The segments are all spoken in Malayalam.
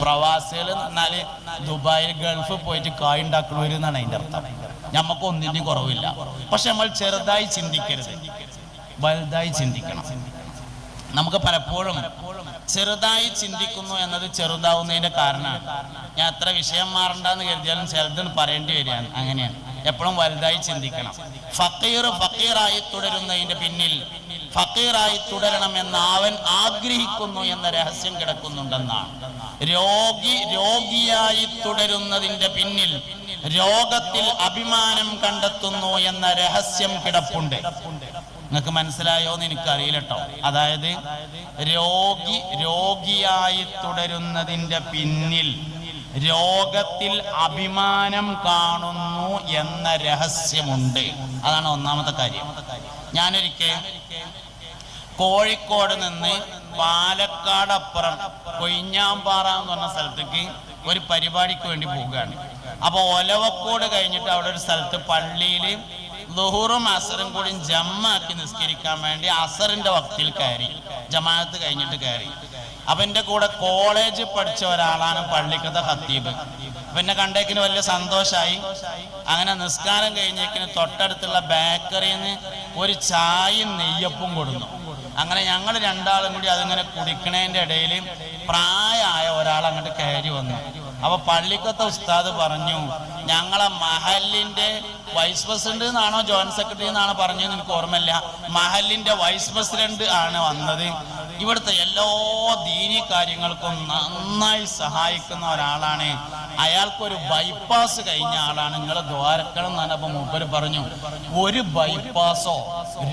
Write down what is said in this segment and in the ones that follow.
പ്രവാസികൾ എന്നാല് ദുബായിൽ ഗൾഫ് പോയിട്ട് കായ് ഉണ്ടാക്കുന്നവര് എന്നാണ് അതിന്റെ അർത്ഥം. നമുക്ക് ഒന്നിന്റെയും കുറവില്ല. പക്ഷെ നമ്മൾ ചെറുതായി ചിന്തിക്കരുത്, വലുതായി ചിന്തിക്കണം. നമുക്ക് പലപ്പോഴും ചെറുതായി ചിന്തിക്കുന്നു എന്നത് ചെറുതാവുന്നതിന്റെ കാരണമാണ്. ഞാൻ എത്ര വിഷയം മാറണ്ടെന്ന് കരുതിയാലും ചിലതിന് പറയേണ്ടി വരികയാണ്. അങ്ങനെയാണ്. എപ്പോഴും വലുതായി ചിന്തിക്കണം. ഫക്കീറായി തുടരുന്നതിന്റെ പിന്നിൽ ഫക്കീറായി തുടരണമെന്ന് അവൻ ആഗ്രഹിക്കുന്നു എന്ന രഹസ്യം കിടക്കുന്നുണ്ടെന്നാണ്. രോഗിയായി തുടരുന്നതിന്റെ പിന്നിൽ രോഗത്തിൽ അഭിമാനം കണ്ടെത്തുന്നു എന്ന രഹസ്യം കിടപ്പുണ്ട്. നിങ്ങൾക്ക് മനസ്സിലായോ എന്ന് എനിക്കറിയില്ല കേട്ടോ. അതായത് രോഗിയായി തുടരുന്നതിന്റെ പിന്നിൽ രോഗത്തിൽ അഭിമാനം കാണുന്നു എന്ന രഹസ്യമുണ്ട്. അതാണ് ഒന്നാമത്തെ കാര്യം. ഞാനൊരിക്കൽ കോഴിക്കോട് നിന്ന് പാലക്കാട് അപ്പുറം കൊയിഞ്ഞാമ്പാറ എന്ന് പറഞ്ഞ സ്ഥലത്തേക്ക് ഒരു പരിപാടിക്ക് വേണ്ടി പോവുകയാണ്. അപ്പൊ ഒലവക്കോട് കഴിഞ്ഞിട്ട് അവിടെ ഒരു സ്ഥലത്ത് പള്ളിയിൽ ളുഹുറും അസറും കൂടി ജമ്മാക്കി നിസ്കരിക്കാൻ വേണ്ടി അസറിന്റെ വക്തിൽ കയറി, ജമാഅത്ത് കഴിഞ്ഞിട്ട് കയറി. അപ്പൊ എന്റെ കൂടെ കോളേജ് പഠിച്ച ഒരാളാണ് പള്ളിക്കത്തെ ഖത്തീബ്. പിന്നെ കണ്ടേക്കിന് വലിയ സന്തോഷായി. അങ്ങനെ നിസ്കാരം കഴിഞ്ഞേക്കിന് തൊട്ടടുത്തുള്ള ബേക്കറിയിൽ നിന്ന് ഒരു ചായയും നെയ്യപ്പും കൊടുന്നു. അങ്ങനെ ഞങ്ങൾ രണ്ടാളും കൂടി അതിങ്ങനെ കുടിക്കണേന്റെ ഇടയിൽ പ്രായമായ ഒരാൾ അങ്ങോട്ട് കയറി വന്നു. അപ്പൊ പള്ളിക്കത്തെ ഉസ്താദ് പറഞ്ഞു, ഞങ്ങളെ മഹലിന്റെ വൈസ് പ്രസിഡന്റ് എന്നാണോ ജോയിന്റ് സെക്രട്ടറി എന്നാണോ പറഞ്ഞതെന്ന് എനിക്ക് ഓർമ്മയില്ല, മഹലിന്റെ വൈസ് പ്രസിഡന്റ് ആണ് വന്നത്. ഇവിടുത്തെ എല്ലാ ദീനി കാര്യങ്ങൾക്കും നന്നായി സഹായിക്കുന്ന ഒരാളാണ്. അയാൾക്കൊരു ബൈപ്പാസ് കഴിഞ്ഞ ആളാണ്, നിങ്ങൾ ദ്വാരക്കണം എന്ന് പറഞ്ഞപ്പോൾ മൂപ്പര് പറഞ്ഞു, ഒരു ബൈപ്പാസോ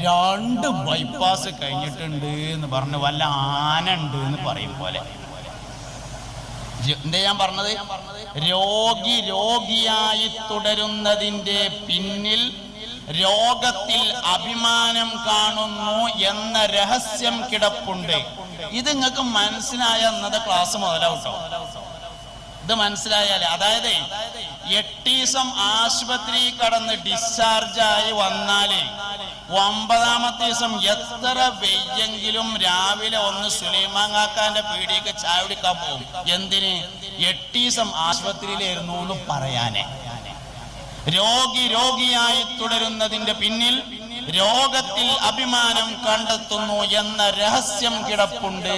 2 ബൈപ്പാസ് കഴിഞ്ഞിട്ടുണ്ട് എന്ന് പറഞ്ഞു, വല്ല ആന ഉണ്ട് എന്ന് പറയും പോലെ. എന്താ ഞാൻ പറഞ്ഞത്? രോഗിയായി തുടരുന്നതിന്റെ പിന്നിൽ രോഗത്തിൽ അഭിമാനം കാണുന്നു എന്ന രഹസ്യം കിടപ്പുണ്ട്. ഇത് നിങ്ങൾക്ക് മനസ്സിലായ അന്നത്തെ ക്ലാസ് മുതലാവട്ടോ. ഇത് മനസ്സിലായാലേ, അതായത് 8 ദിവസം ആശുപത്രി കടന്ന് ഡിസ്ചാർജായി വന്നാല് 9ാമത്തെ ദിവസം എത്ര വെയ്യെങ്കിലും രാവിലെ ഒന്ന് സുലൈമാങ്ങാക്കാന്റെ പീടിയൊക്കെ ചായ കുടിക്കാൻ പോകും. എന്തിന്? 8 ദിവസം ആശുപത്രിയിലായിരുന്നു എന്ന് പറയാനേ. രോഗിയായി തുടരുന്നതിന്റെ പിന്നിൽ രോഗത്തിൽ അഭിമാനം കണ്ടെത്തുന്നു എന്ന രഹസ്യം കിടപ്പുണ്ട്.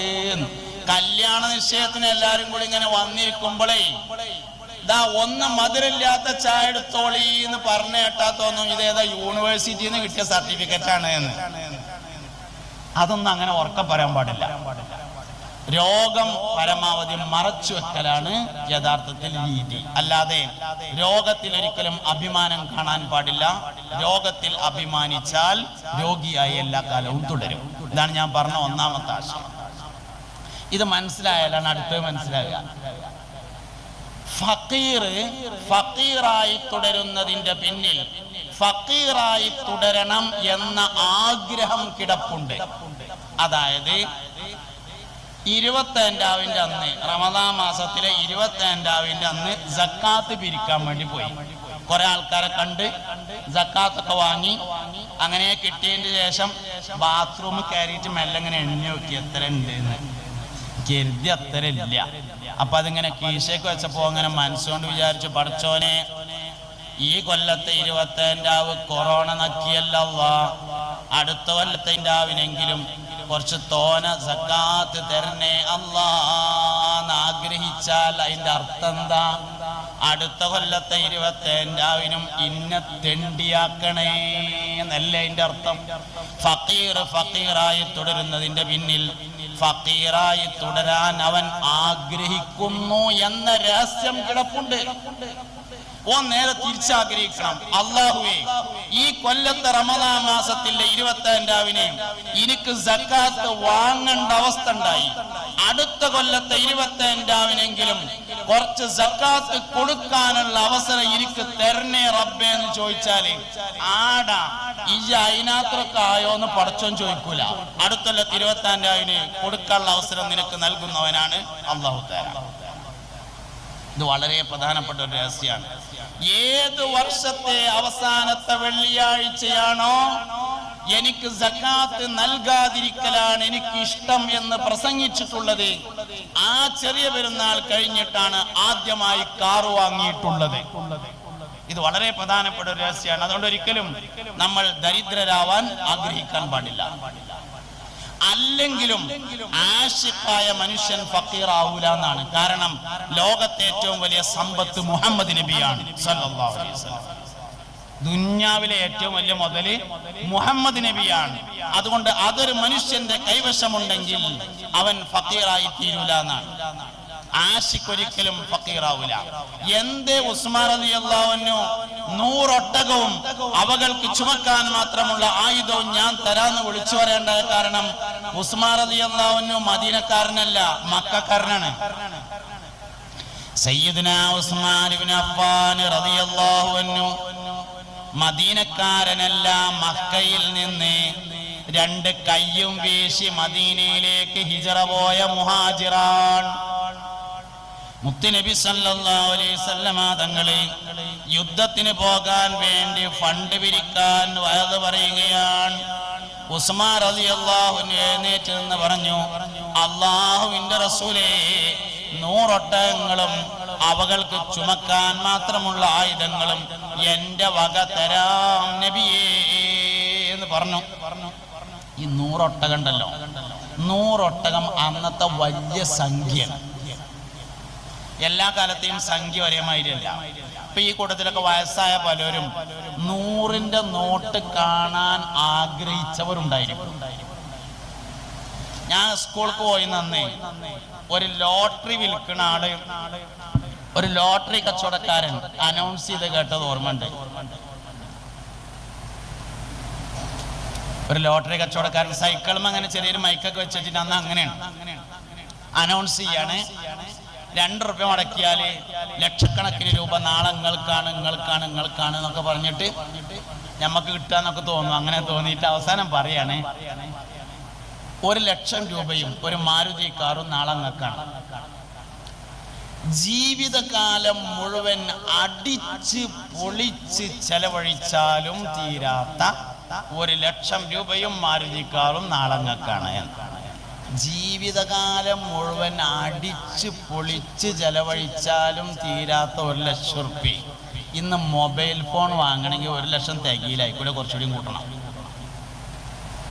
കല്യാണ നിശ്ചയത്തിന് എല്ലാരും കൂടി ഇങ്ങനെ വന്നിരിക്കുമ്പോഴേ ഒന്ന് മധുരമില്ലാത്ത ചായ എടുത്തോളി എന്ന് പറഞ്ഞ കേട്ടാ തോന്നും ഇതേതാ യൂണിവേഴ്സിറ്റിയിൽ നിന്ന് കിട്ടിയ സർട്ടിഫിക്കറ്റ് ആണ് എന്ന്. അതൊന്നും അങ്ങനെ ഉറക്കം പറയാൻ പാടില്ല. രോഗം പരമാവധി മറച്ചു വെക്കലാണ് യഥാർത്ഥത്തിൽ രീതി. അല്ലാതെ രോഗത്തിൽ ഒരിക്കലും അഭിമാനം കാണാൻ പാടില്ല. രോഗത്തിൽ അഭിമാനിച്ചാൽ രോഗിയായി എല്ലാ കാലവും തുടരും. ഇതാണ് ഞാൻ പറഞ്ഞ ഒന്നാമത്തെ ആശയം. ഇത് മനസ്സിലായാലാണ് അടുത്തത് മനസ്സിലാകുക. ഫക്കീറായി തുടരുന്നതിന്റെ പിന്നിൽ ഫക്കീറായി തുടരണം എന്ന ആഗ്രഹം കിടപ്പുണ്ട്. അതായത് 25ാവിന്റെ അന്ന്, റമദാൻ മാസത്തിലെ 25ാവിന്റെ അന്ന് സക്കാത്ത് പിരിക്കാൻ വേണ്ടി പോയി. കുറെ ആൾക്കാരെ കണ്ട് സക്കാത്തൊക്കെ വാങ്ങി. അങ്ങനെ കിട്ടിയതിന് ശേഷം ബാത്റൂമിൽ കയറിയിട്ട് മെല്ലെ ഇങ്ങനെ എണ്ണി നോക്കി എത്ര ഉണ്ട് എന്ന്. കരുതി അത്ര ഇല്ല. അപ്പൊ അതിങ്ങനെ കീശയ്ക്ക് വെച്ചപ്പോ അങ്ങനെ മനസ്സുകൊണ്ട് വിചാരിച്ചു, പഠിച്ചോനെ ഈ കൊല്ലത്തെ 25ാവ് കൊറോണ നക്കിയല്ലോ, അടുത്ത കൊല്ലത്തെ ആവിനെങ്കിലും കുറച്ച് തോന സക്കാത്ത് തരണേ അല്ലാന്ന് ആഗ്രഹിച്ചാൽ അതിന്റെ അർത്ഥം എന്താ? അടുത്ത കൊല്ലത്തെ 25ാവിനും ഇന്ന തെണ്ടിയാക്കണേ എന്നല്ലേ അതിന്റെ അർത്ഥം. ഫക്കീറായി തുടരുന്നതിന്റെ പിന്നിൽ ഫക്കീറായി തുടരാൻ അവൻ ആഗ്രഹിക്കുന്നു എന്ന രഹസ്യം കിടപ്പുണ്ട്. നേരെ തിരിച്ചാഗ്രഹിക്കണം, അല്ലാഹുവേ ഈ കൊല്ലത്തെ റമദാൻ മാസത്തിലെ 25ാവിനെ എനിക്ക് സക്കാത്ത് വാങ്ങേണ്ട അവസ്ഥ ഉണ്ടായി. അടുത്ത കൊല്ലത്തെ 25ാവിനെങ്കിലും കുറച്ച് സക്കാത്ത് കൊടുക്കാനുള്ള അവസരം എനിക്ക് തരണേ റബ്ബേ എന്ന് ചോദിച്ചാല് ആടാ ഈ അതിനാത്രൊക്കെ ആയോ എന്ന് പടച്ചോൻ ചോദിക്കൂല. അടുത്ത കൊല്ലത്തെ 25ാവിന് കൊടുക്കാനുള്ള അവസരം നിനക്ക് നൽകുന്നവനാണ് അല്ലാഹു തആല. ഇത് വളരെ പ്രധാനപ്പെട്ട ഒരു രഹസ്യമാണ്. ഏത് വർഷത്തെ അവസാനത്തെ വെള്ളിയാഴ്ചയാണോ എനിക്ക് സക്കാത്ത് നൽകാതിരിക്കലാണ് എനിക്ക് ഇഷ്ടം എന്ന് പ്രസംഗിച്ചിട്ടുള്ളത്, ആ ചെറിയ പെരുന്നാൾ കഴിഞ്ഞിട്ടാണ് ആദ്യമായി കാറ് വാങ്ങിയിട്ടുള്ളത്. ഇത് വളരെ പ്രധാനപ്പെട്ട ഒരു രഹസ്യമാണ്. അതുകൊണ്ട് ഒരിക്കലും നമ്മൾ ദരിദ്രരാവാൻ ആഗ്രഹിക്കാൻ പാടില്ല. അല്ലെങ്കിലും ആശിഖായ മനുഷ്യൻ ഫക്കീറാവൂല എന്നാണ്. കാരണം ലോകത്തെ ഏറ്റവും വലിയ സമ്പത്ത് മുഹമ്മദ് നബിയാണ് സല്ലല്ലാഹു അലൈഹി വസല്ലം. ദുന്യാവിലെ ഏറ്റവും വലിയ മുതല് മുഹമ്മദ് നബിയാണ്. അതുകൊണ്ട് അതൊരു മനുഷ്യന്റെ കൈവശമുണ്ടെങ്കിൽ അവൻ ഫക്കീറായി തീരൂല എന്നാണ്. ആശിഖ് ഒരിക്കലും ഫക്കീറാവൂല. എന്തേ ഉസ്മാൻ റളിയല്ലാഹു അൻഹു 100 ഒട്ടകവും അവകൾക്ക് ചുമക്കാൻ മാത്രമുള്ള ആയുധവും ഞാൻ തരാന്ന് വിളിച്ചു പറയേണ്ട കാരണം ഉസ്മാൻ റളിയല്ലാഹു അൻഹു മദീനക്കാരനല്ല, മക്കക്കാരനാണ്. സയ്യിദുനാ ഉസ്മാൻ ഇബ്നു അഫ്ഫാൻ റളിയല്ലാഹു അൻഹു മദീനക്കാരനല്ല, മക്കയിൽ നിന്ന് 2 കയ്യും വീശി മദീനയിലേക്ക് ഹിജറ പോയ മുഹാജിറാൻ. മുത്തുനബി സല്ലല്ലാഹു അലൈഹി വസല്ലമ തങ്ങളെ യുദ്ധത്തിന് പോകാൻ വേണ്ടി ഫണ്ട് പിരിക്കാൻ വഅദ് പറയുകയാണ്. ഉസ്മാൻ റളിയല്ലാഹു അൻഹു എഴുന്നേറ്റ് നിന്ന് പറഞ്ഞു, അല്ലാഹുവിന്റെ റസൂലേ, 100 ഒട്ടകങ്ങളും അവകൾക്ക് ചുമക്കാൻ മാത്രമുള്ള ആയുധങ്ങളും എന്റെ വക തരാം നബിയേ എന്ന് പറഞ്ഞു. ഈ 100 ഒട്ടകം ഉണ്ടല്ലോ, 100 ഒട്ടകം അന്നത്തെ വലിയ സംഖ്യയാണ്. എല്ലാ കാലത്തെയും സംഖ്യ ഒരേ മാതിരിയല്ല. ഇപ്പൊ ഈ കൂട്ടത്തിലൊക്കെ വയസ്സായ പലരും 100ന്റെ നോട്ട് കാണാൻ ആഗ്രഹിച്ചവരുണ്ടായിരിക്കും. ഞാൻ സ്കൂൾക്ക് പോയി നന്നേ ഒരു ലോട്ടറി വിൽക്കുന്ന ആള്, ഒരു ലോട്ടറി കച്ചവടക്കാരൻ അനൗൺസ് ചെയ്ത് കേട്ടത് ഓർമ്മയുണ്ട്. ഒരു ലോട്ടറി കച്ചവടക്കാരൻ സൈക്കിളും അങ്ങനെ ചെറിയൊരു മൈക്കൊക്കെ വെച്ചിട്ട് അന്ന് അങ്ങനെയാണ് അനൗൺസ് ചെയ്യാണ്, 2 റുപ്യ മുടക്കിയാല് ലക്ഷക്കണക്കിന് രൂപ നാളെ നിങ്ങൾക്കാണ് എന്നൊക്കെ പറഞ്ഞിട്ട് ഞമ്മക്ക് കിട്ടാന്നൊക്കെ തോന്നും. അങ്ങനെ തോന്നിയിട്ട് അവസാനം പറയാണ്, 1,00,000 രൂപയും ഒരു മാരുതി കാറും നാളെ നിങ്ങൾക്കാണ്. ജീവിതകാലം മുഴുവൻ അടിച്ച് പൊളിച്ച് ചെലവഴിച്ചാലും തീരാത്ത 1,00,000 രൂപയും മാരുതി കാറും നാളെ നിങ്ങൾക്കാണ്. ജീവിതകാലം മുഴുവൻ അടിച്ച് പൊളിച്ച് ചെലവഴിച്ചാലും തീരാത്ത 1,00,000 റുപ്യ ഇന്ന് മൊബൈൽ ഫോൺ വാങ്ങണമെങ്കിൽ 1,00,000 തികയിലായിക്കൂടെ, കുറച്ചുകൂടി കൂട്ടണം.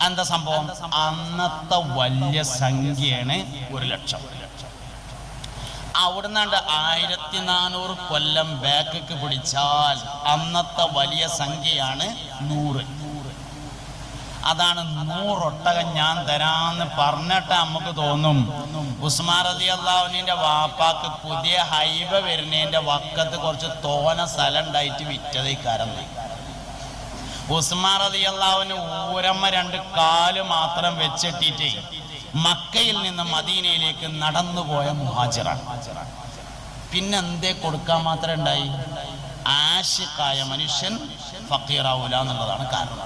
എന്താ സംഭവം? അന്നത്തെ വലിയ സംഖ്യയാണ് 1,00,000. അവിടുന്നാണ്ട് 1400 കൊല്ലം ബാക്ക് പിടിച്ചാൽ അന്നത്തെ വലിയ സംഖ്യയാണ് 100. അതാണ് 100 ഒട്ടകം ഞാൻ തരാന്ന് പറഞ്ഞിട്ട് നമുക്ക് തോന്നും ഉസ്മാൻ റളിയല്ലാഹു അൻഹുവിന്റെ വാപ്പാക്ക് പുതിയ ഹൈബ വരുന്നതിന്റെ വക്കത്ത് കുറച്ച് തോന സ്ഥലം ഉണ്ടായിട്ട് വിറ്റതൈക്കാരം. ഉസ്മാൻ റളിയല്ലാഹു അൻഹു ഊരമ്മ 2 കാല് മാത്രം വെച്ചിട്ടിട്ട് മക്കയിൽ നിന്ന് മദീനയിലേക്ക് നടന്നുപോയ മുഹാജിറാണ്. പിന്നെന്തേ കൊടുക്കാൻ മാത്രം ഉണ്ടായി? ആശിഖായ മനുഷ്യൻ ഫക്കീറാവൂല എന്നുള്ളതാണ് കാരണം.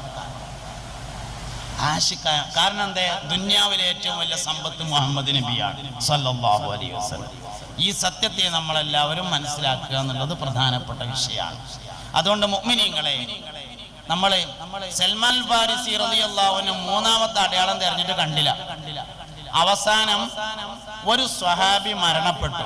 ആശിഖായ കാരണം എന്തേ? ദുന്യാവിലെ ഏറ്റവും വലിയ സമ്പത്ത് മുഹമ്മദ് നബിയാണ് സല്ലല്ലാഹു അലൈഹി വസല്ലം. ഈ സത്യത്തെ നമ്മളെല്ലാവരും മനസ്സിലാക്കുക എന്നുള്ളത് പ്രധാനപ്പെട്ട വിഷയമാണ്. അതുകൊണ്ട് മുഅ്മിനീങ്ങളെ, നമ്മളെ സൽമാൻ ഫാരിസി റളിയല്ലാഹു അൻഹു 3ാമത്തെ അടയാളം തെരഞ്ഞിട്ട് കണ്ടില്ല. അവസാനം ഒരു സ്വഹാബി മരണപ്പെട്ടു.